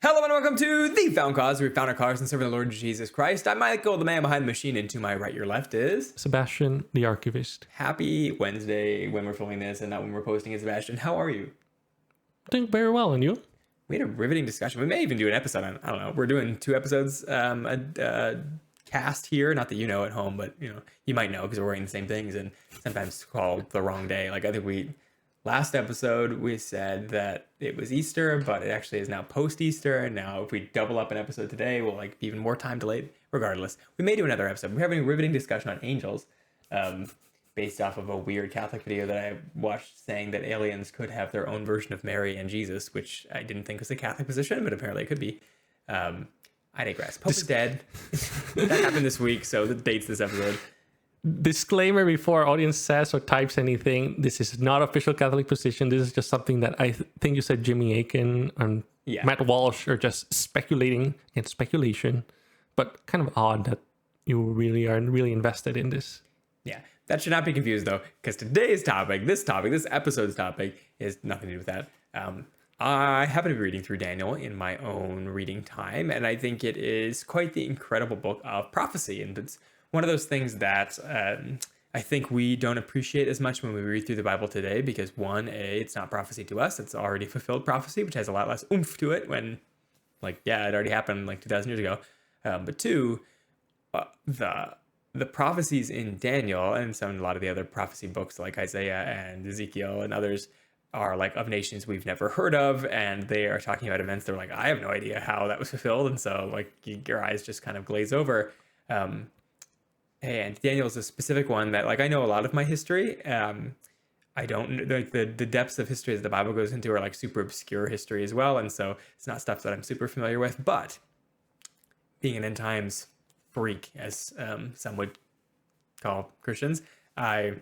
Hello and welcome to The Found Cause, where we found our cause and serving the Lord Jesus Christ. I'm Michael, the man behind the machine, and to my right, your left is... Sebastian, the archivist. Happy Wednesday when we're filming this and not when we're posting it, Sebastian. How are you? Doing very well, and you? We had a riveting discussion. We may even do an episode on, I don't know, we're doing 2 episodes, cast here. Not that you know at home, but, you know, you might know because we're wearing the same things and sometimes called the wrong day. Like, I think last episode, we said that it was Easter, but it actually is now post-Easter. And now if we double up an episode today, we'll be even more time delayed. Regardless, we may do another episode. We're having a riveting discussion on angels, based off of a weird Catholic video that I watched saying that aliens could have their own version of Mary and Jesus, which I didn't think was a Catholic position, but apparently it could be. I digress. Pope is dead. That happened this week, so that dates this episode. Disclaimer before our audience says or types anything, this is not official Catholic position. This is just something that I think you said Jimmy Akin and Matt Walsh are just speculating and speculation, but kind of odd that you really are really invested in this. Yeah, that should not be confused though, because today's topic, this episode's topic, is nothing to do with that. I happen to be reading through Daniel in my own reading time, and I think it is quite the incredible book of prophecy, and it's one of those things that I think we don't appreciate as much when we read through the Bible today, because one, it's not prophecy to us, it's already fulfilled prophecy, which has a lot less oomph to it when, it already happened 2,000 years ago. But two, the prophecies in Daniel and a lot of the other prophecy books like Isaiah and Ezekiel and others are of nations we've never heard of, and they are talking about events they're I have no idea how that was fulfilled, and so your eyes just kind of glaze over. And Daniel is a specific one that I know a lot of my history. I don't the depths of history that the Bible goes into are super obscure history as well, and so it's not stuff that I'm super familiar with. But being an end times freak, as some would call Christians, I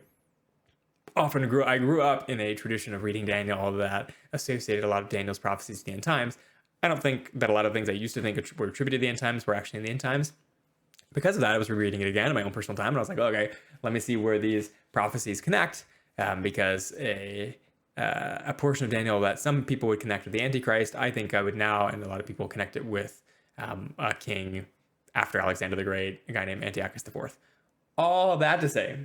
grew up in a tradition of reading Daniel that associated a lot of Daniel's prophecies to the end times. I don't think that a lot of things I used to think were attributed to the end times were actually in the end times. Because of that, I was rereading it again in my own personal time, and I was okay, let me see where these prophecies connect, because a portion of Daniel that some people would connect with the Antichrist, I think I would now, and a lot of people connect it with a king after Alexander the Great, a guy named Antiochus IV. All that to say,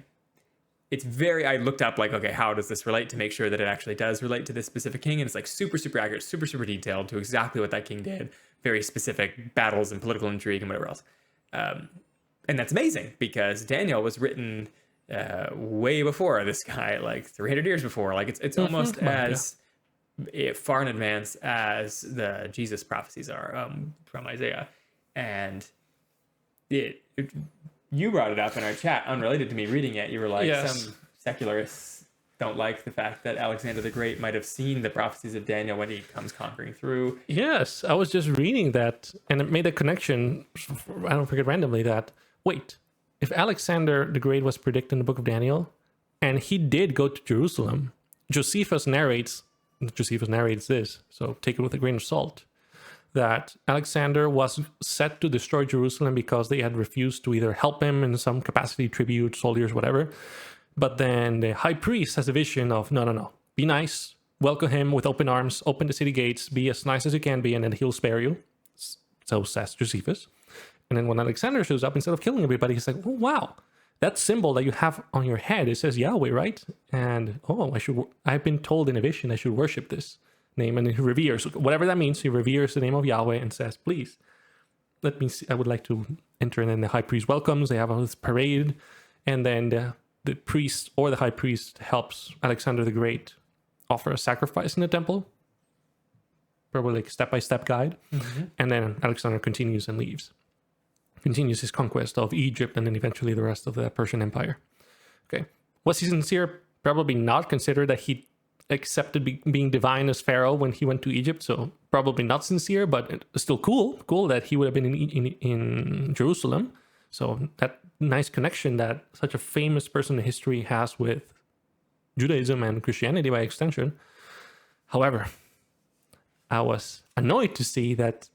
I looked up okay, how does this relate, to make sure that it actually does relate to this specific king, and it's super, super accurate, super, super detailed to exactly what that king did, very specific battles and political intrigue and whatever else. And that's amazing, because Daniel was written way before this guy, 300 years before. It's almost as far in advance as the Jesus prophecies are from Isaiah. And you brought it up in our chat, unrelated to me reading it. You were yes. Some secularists don't like the fact that Alexander the Great might have seen the prophecies of Daniel when he comes conquering through. Yes, I was just reading that, and it made a connection, I don't forget randomly, that, wait, if Alexander the Great was predicted in the book of Daniel, and he did go to Jerusalem, Josephus narrates this, so take it with a grain of salt, that Alexander was set to destroy Jerusalem because they had refused to either help him in some capacity, tribute, soldiers, whatever. But then the high priest has a vision of, no, be nice, welcome him with open arms, open the city gates, be as nice as you can be, and then he'll spare you. So says Josephus. And then when Alexander shows up, instead of killing everybody, he's oh, wow, that symbol that you have on your head, it says Yahweh, right? And, I've been told in a vision I should worship this name, and he reveres, whatever that means, he reveres the name of Yahweh and says, please, let me see, I would like to enter. And then the high priest welcomes, they have this parade, and then the priest or the high priest helps Alexander the Great offer a sacrifice in the temple, probably step-by-step guide. Mm-hmm. And then Alexander continues and leaves, continues his conquest of Egypt and then eventually the rest of the Persian Empire. Okay, was he sincere? Probably not, consider that he accepted being divine as Pharaoh when he went to Egypt, so probably not sincere, but still cool that he would have been in Jerusalem. So that nice connection that such a famous person in history has with Judaism and Christianity by extension. However, I was annoyed to see that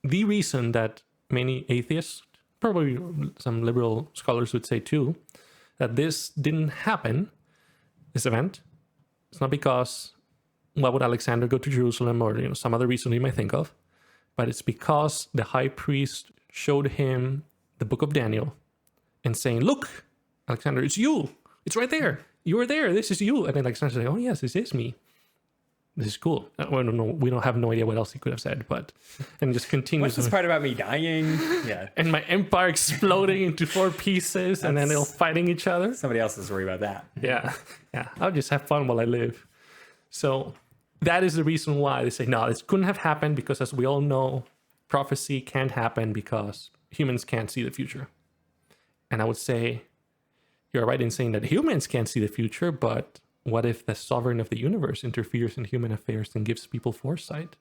the reason that many atheists, probably some liberal scholars would say too, that this didn't happen, this event, it's not because why would Alexander go to Jerusalem or some other reason you might think of. but it's because the high priest showed him the book of Daniel and saying, look, Alexander, it's you. It's right there. You were there. This is you. And then Alexander's like, oh, yes, this is me. This is cool. Well, no, we don't have no idea what else he could have said, but and just continues. What's this part about me dying? Yeah. And my empire exploding into 4 pieces, and then they'll fighting each other. Somebody else is worried about that. Yeah. I'll just have fun while I live. So that is the reason why they say, no, this couldn't have happened, because as we all know, prophecy can't happen because humans can't see the future. And I would say, you're right in saying that humans can't see the future, but what if the sovereign of the universe interferes in human affairs and gives people foresight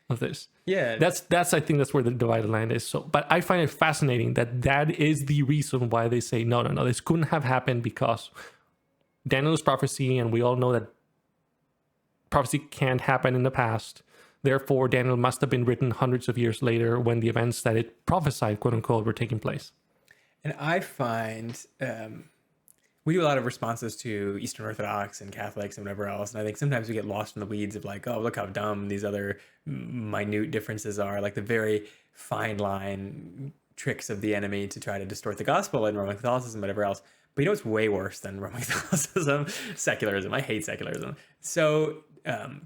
of this? Yeah. That's I think that's where the divided line is. So, but I find it fascinating that is the reason why they say, no, this couldn't have happened because Daniel's prophecy, and we all know that prophecy can't happen in the past. Therefore, Daniel must have been written hundreds of years later when the events that it prophesied, quote unquote, were taking place. And I find we do a lot of responses to Eastern Orthodox and Catholics and whatever else. And I think sometimes we get lost in the weeds of like, oh, look how dumb these other minute differences are, like the very fine line tricks of the enemy to try to distort the gospel and Roman Catholicism, whatever else. But you know what's way worse than Roman Catholicism? Secularism. I hate secularism. So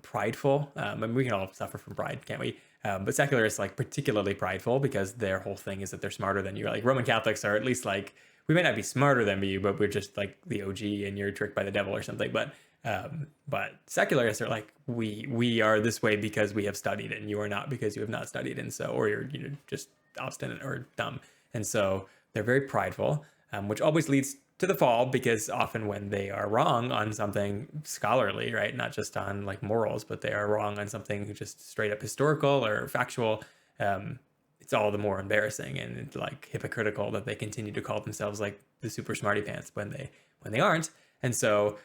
prideful. I mean, we can all suffer from pride, can't we? But secularists, like, particularly prideful because their whole thing is that they're smarter than you. Like, Roman Catholics are at least like, we may not be smarter than you, but we're just like the OG and you're tricked by the devil or something. But secularists are like, we are this way because we have studied, and you are not because you have not studied. And so, or you're just obstinate or dumb. And so they're very prideful, which always leads to the fall, because often when they are wrong on something scholarly, right, not just on like morals, but they are wrong on something just straight up historical or factual, it's all the more embarrassing and it's like hypocritical that they continue to call themselves like the super smarty pants when they aren't. And so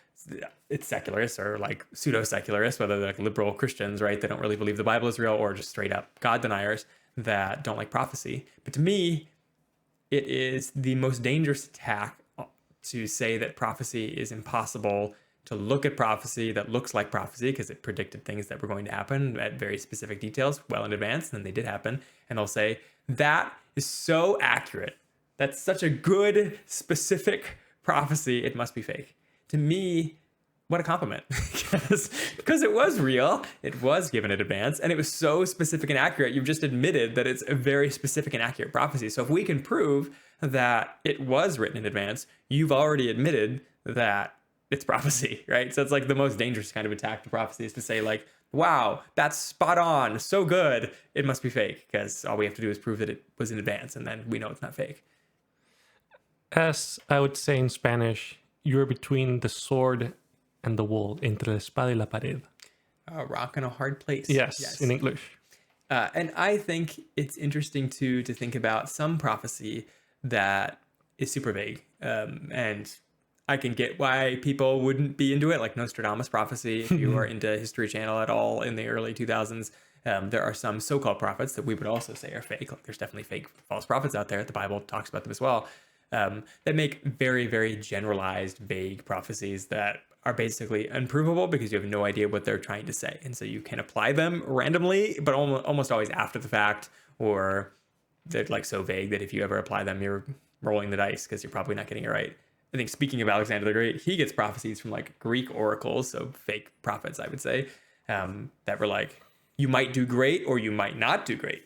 it's secularists or like pseudo secularists, whether they're like liberal Christians, right, they don't really believe the Bible is real, or just straight up God deniers that don't like prophecy. But to me, it is the most dangerous attack to say that prophecy is impossible, to look at prophecy that looks like prophecy because it predicted things that were going to happen at very specific details well in advance, and they did happen. And they'll say, that is so accurate. That's such a good, specific prophecy. It must be fake. To me, what a compliment. Because it was real. It was given in advance. And it was so specific and accurate. You've just admitted that it's a very specific and accurate prophecy. So if we can prove that it was written in advance, you've already admitted that it's prophecy, right? So it's like the most dangerous kind of attack to prophecy is to say like, wow, that's spot on, so good, it must be fake, because all we have to do is prove that it was in advance, and then we know it's not fake. As I would say in Spanish, you're between the sword and the wall, entre la espada y la pared. A rock in a hard place. Yes. In English. And I think it's interesting to think about some prophecy that is super vague. And I can get why people wouldn't be into it, like Nostradamus prophecy. If you are into History Channel at all in the early 2000s, there are some so-called prophets that we would also say are fake. Like there's definitely fake false prophets out there. The Bible talks about them as well. That make very, very generalized, vague prophecies that are basically unprovable because you have no idea what they're trying to say. And so you can apply them randomly, but almost always after the fact, or they're like so vague that if you ever apply them, you're rolling the dice because you're probably not getting it right. I think speaking of Alexander the Great, he gets prophecies from like Greek oracles, so fake prophets, I would say, that were like, you might do great or you might not do great.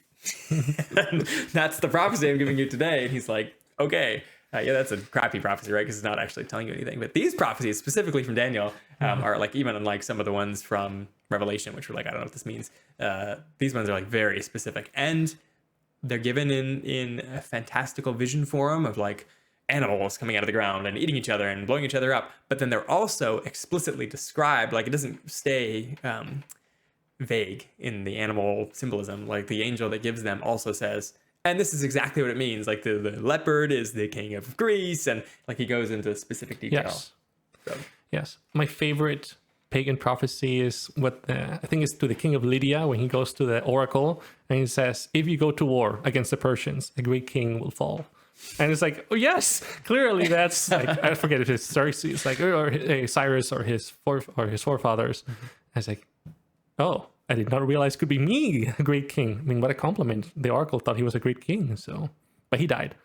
And that's the prophecy I'm giving you today. And he's like, okay, yeah, that's a crappy prophecy, right? Because it's not actually telling you anything. But these prophecies, specifically from Daniel, are like, even unlike some of the ones from Revelation, which were like, I don't know what this means. These ones are like very specific. And they're given in a fantastical vision form of like animals coming out of the ground and eating each other and blowing each other up. But then they're also explicitly described, like it doesn't stay vague in the animal symbolism. Like the angel that gives them also says, and this is exactly what it means. Like the leopard is the king of Greece, and like he goes into specific detail. Yes. So. Yes. My favorite pagan prophecy is what I think is to the king of Lydia when he goes to the oracle and he says, if you go to war against the Persians, a great king will fall. And it's like, oh yes, clearly that's like, I forget if it's Xerxes, like or Cyrus or his forefathers. Mm-hmm. I was like, oh, I did not realize could be me, a great king. I mean, what a compliment. The oracle thought he was a great king, so... But he died.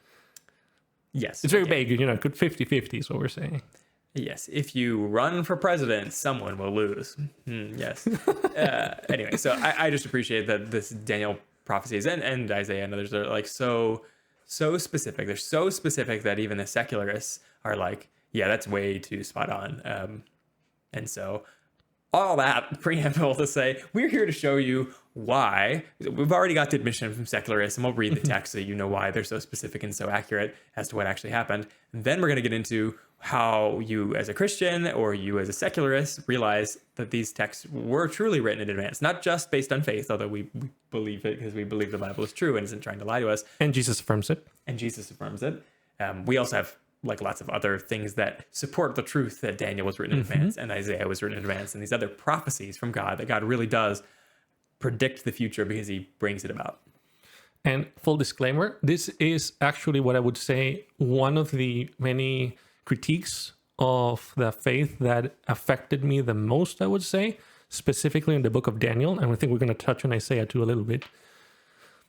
Yes. It's very vague, you know, good 50-50 is what we're saying. Yes, if you run for president, someone will lose. Yes. Anyway, so I just appreciate that this Daniel prophecies and Isaiah and others are like so specific. They're so specific that even the secularists are like, yeah, that's way too spot on. And so all that preamble to say, we're here to show you why. We've already got the admission from secularists, and we'll read the text so you know why they're so specific and so accurate as to what actually happened. And then we're going to get into how you as a Christian or you as a secularist realize that these texts were truly written in advance, not just based on faith, although we believe it because we believe the Bible is true and isn't trying to lie to us. And Jesus affirms it. We also have like lots of other things that support the truth that Daniel was written in advance and Isaiah was written in advance, and these other prophecies from God that God really does predict the future because he brings it about. And full disclaimer, this is actually what I would say one of the many critiques of the faith that affected me the most, I would say, specifically in the book of Daniel. And I think we're going to touch on Isaiah too a little bit,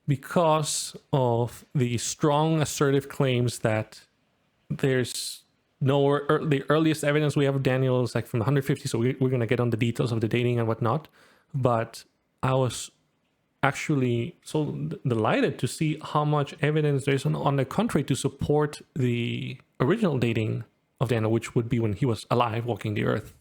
because of the strong assertive claims that there's no, the earliest evidence we have of Daniel is like from the 150s, so we're going to get on the details of the dating and whatnot. But I was actually so delighted to see how much evidence there is on the contrary to support the original dating of Daniel, which would be when he was alive walking the earth,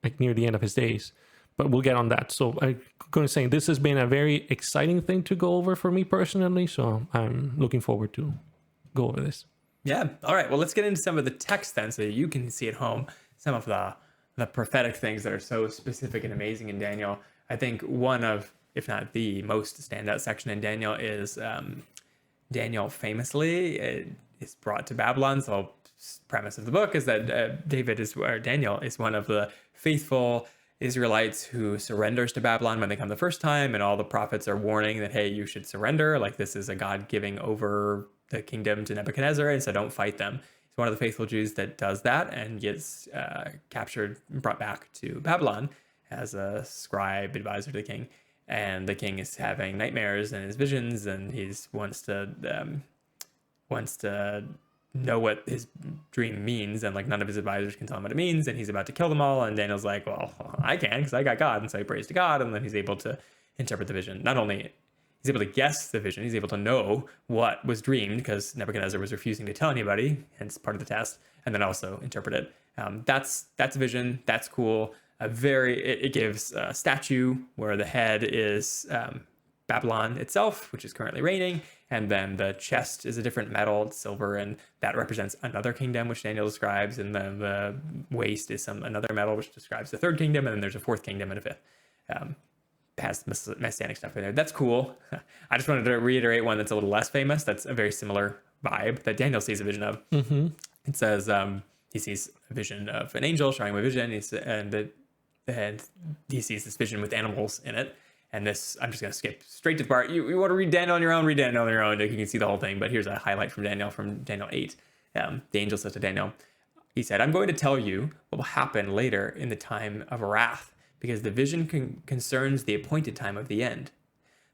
like near the end of his days. But we'll get on that. So I'm going to say this has been a very exciting thing to go over for me personally, so I'm looking forward to go over this. Yeah. All right. Well, let's get into some of the text then so you can see at home some of the prophetic things that are so specific and amazing in Daniel. I think one of, if not the most standout section in Daniel is Daniel famously is brought to Babylon. So the premise of the book is that Daniel is one of the faithful Israelites who surrenders to Babylon when they come the first time, and all the prophets are warning that, hey, you should surrender. Like, this is a God giving over the kingdom to Nebuchadnezzar, and so don't fight them. He's one of the faithful Jews that does that and gets captured and brought back to Babylon as a scribe advisor to the king. And the king is having nightmares and his visions, and he wants to know what his dream means, and like none of his advisors can tell him what it means, and he's about to kill them all. And Daniel's like, well, I can because I got God, and so he prays to God, and then he's able to interpret the vision. Not only he's able to guess the vision, he's able to know what was dreamed because Nebuchadnezzar was refusing to tell anybody, hence part of the test, and then also interpret it. That's a vision. That's cool. It gives a statue where the head is Babylon itself, which is currently reigning, and then the chest is a different metal, it's silver, and that represents another kingdom, which Daniel describes, and then the waist is another metal, which describes the third kingdom, and then there's a fourth kingdom and a fifth. Has messianic stuff in there. That's cool. I just wanted to reiterate one that's a little less famous. That's a very similar vibe that Daniel sees a vision of. It says he sees a vision of an angel showing him a vision, and he sees this vision with animals in it. And this, I'm just going to skip straight to the part. You want to read Daniel on your own, read Daniel on your own. You can see the whole thing. But here's a highlight from Daniel 8. The angel says to Daniel, he said, I'm going to tell you what will happen later in the time of wrath, because the vision concerns the appointed time of the end.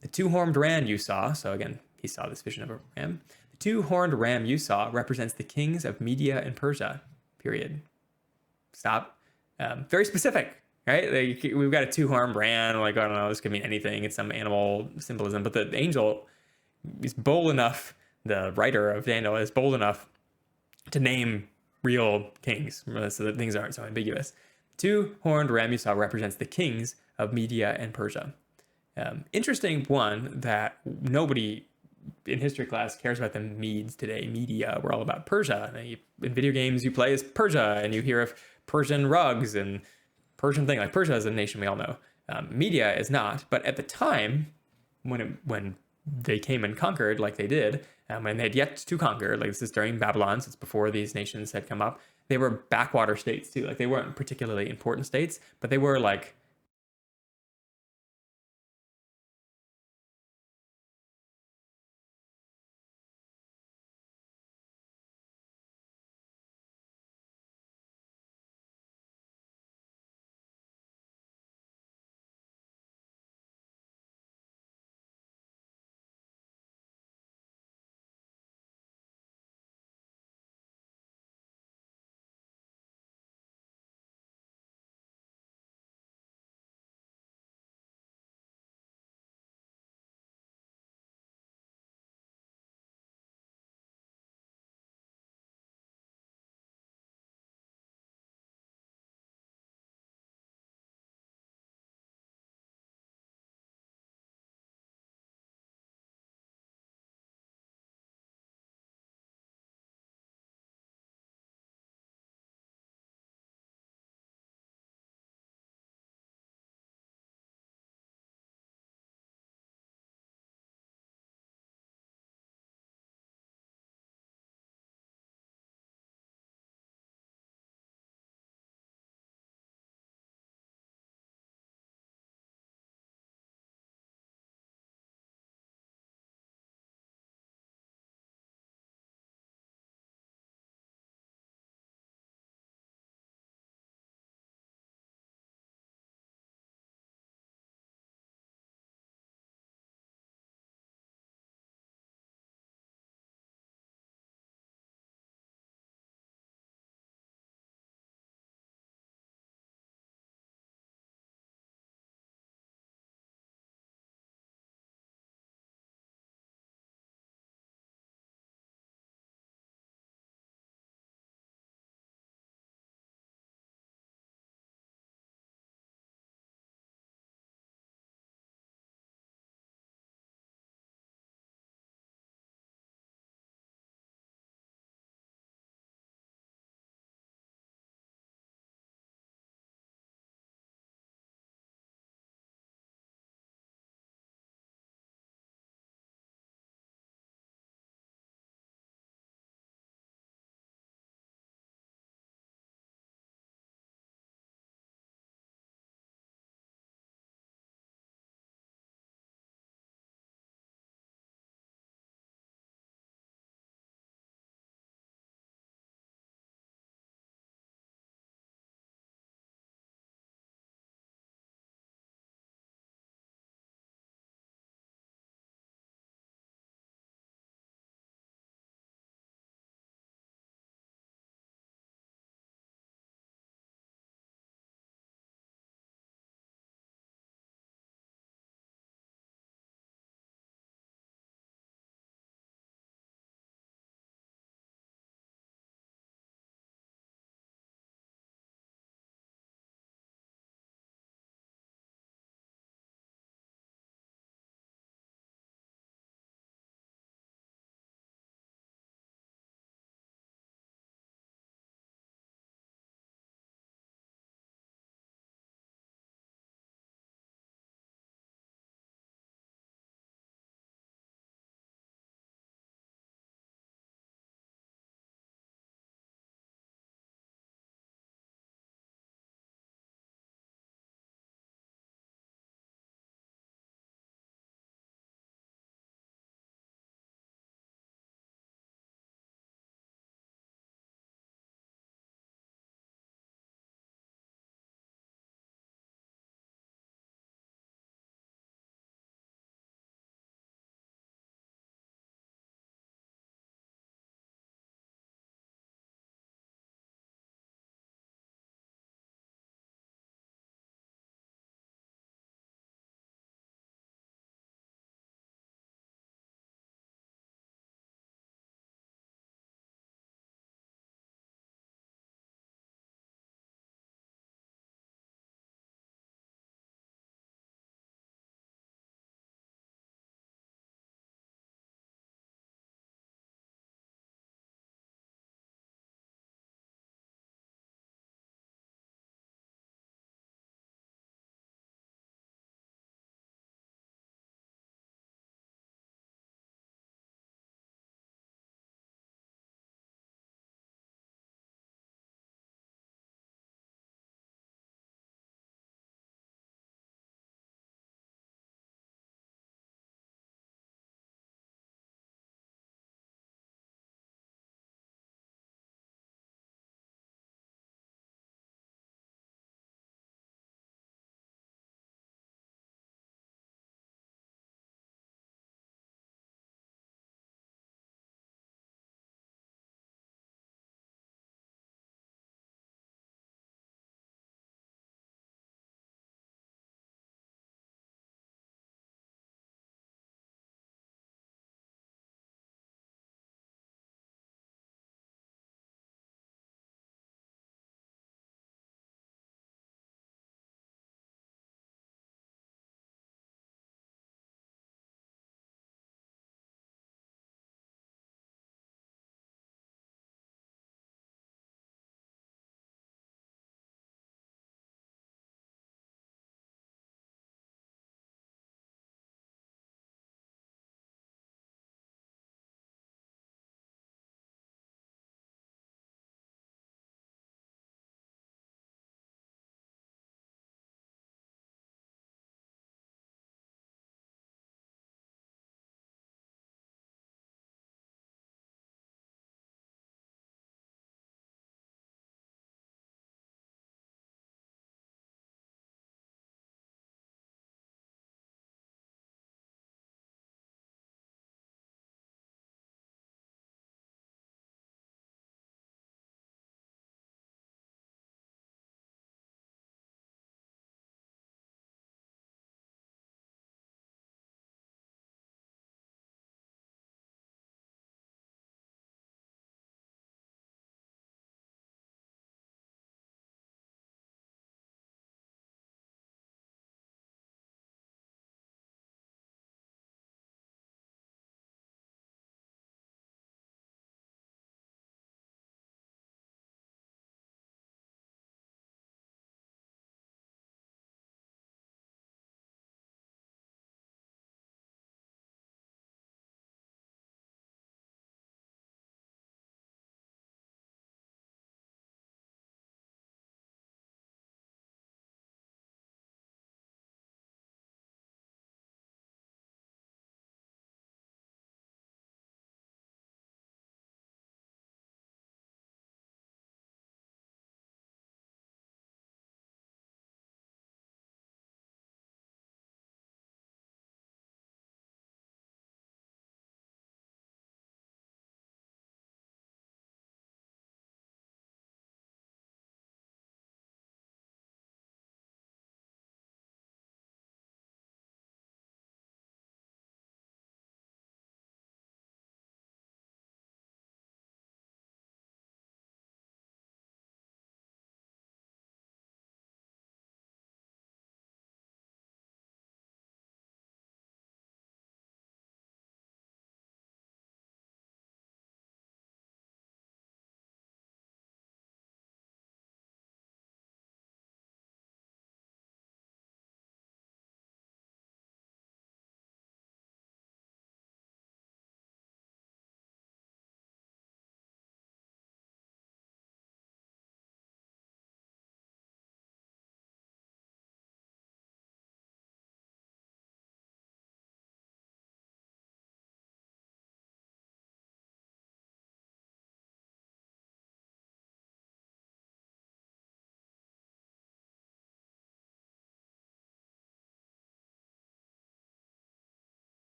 The two-horned ram you saw, so again, he saw this vision of a ram. The two-horned ram you saw represents the kings of Media and Persia, period. Stop. Very specific, right? Like, we've got a two-horned ram, like, I don't know, this could mean anything. It's some animal symbolism, but the angel is bold enough, the writer of Daniel is bold enough to name real kings so that things aren't so ambiguous. Two-horned ram you saw represents the kings of Media and Persia. Interesting one that nobody in history class cares about the Medes today. Media, we're all about Persia. In video games, you play as Persia, and you hear of Persian rugs and Persian thing. Like, Persia is a nation we all know. Media is not. But at the time, when they came and conquered like they did, and they had yet to conquer, like this is during Babylon, so it's before these nations had come up, they were backwater states too. Like, they weren't particularly important states, but they were like